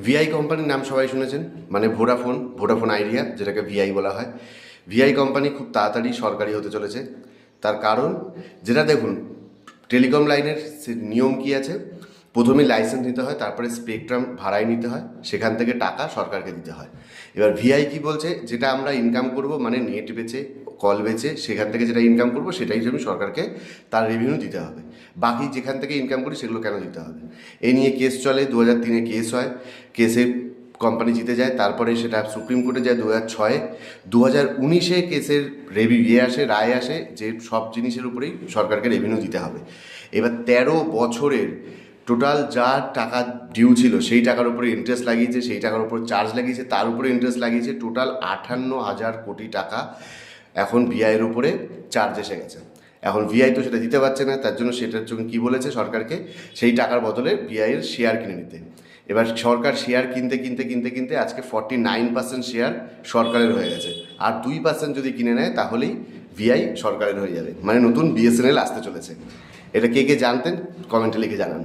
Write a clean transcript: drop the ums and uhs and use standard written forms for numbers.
Vi কোম্পানির নাম সবাই শুনেছেন, মানে ভোডাফোন আইডিয়া, যেটাকে ভিআই বলা হয়। ভিআই কোম্পানি খুব তাড়াতাড়ি সরকারি হতে চলেছে। তার কারণ, যেটা দেখুন, টেলিকম লাইনের নিয়ম কি আছে, প্রথমে লাইসেন্স নিতে হয়, তারপরে স্পেকট্রাম ভাড়ায় নিতে হয়, সেখান থেকে টাকা সরকারকে দিতে হয়। এবার ভিআই কি বলছে, যেটা আমরা ইনকাম করব, মানে নেট বেচে, কল বেচে, সেখান থেকে যেটা ইনকাম করব সেটাই জন্য সরকারকে তার রেভিনিউ দিতে হবে। বাকি যেখান থেকে ইনকাম করি সেগুলো কেন দিতে হবে? এই নিয়ে কেস চলে, 2003-এ কেস হয়, কেসে কোম্পানি জিতে যায়, তারপরে সেটা সুপ্রিম কোর্টে যায় 2006-এ। 2019-এ কেসের রায় আসে যে সব জিনিসের উপরেই সরকারকে রেভিনিউ দিতে হবে। এবার 13 বছরের টোটাল যা টাকা ডিউ ছিল সেই টাকার উপরে ইন্টারেস্ট লাগিয়েছে, সেই টাকার উপর চার্জ লাগিয়েছে, তার উপরে ইন্টারেস্ট লাগিয়েছে, টোটাল 58,000 কোটি টাকা এখন ভিআইয়ের উপরে চার্জ এসে গেছে। এখন ভিআই তো সেটা দিতে পারছে না, তার জন্য সেটার জন্য কী বলেছে সরকারকে, সেই টাকার বদলে ভিআইয়ের শেয়ার কিনে নিতে। এবার সরকার শেয়ার কিনতে কিনতে কিনতে কিনতে আজকে 49% শেয়ার সরকারের হয়ে গেছে। আর 2% যদি কিনে নেয় তাহলেই ভিআই সরকারের হয়ে যাবে, মানে নতুন বিএসএনএল আসতে চলেছে। এটা কে কে জানতেন কমেন্টে লিখে জানান।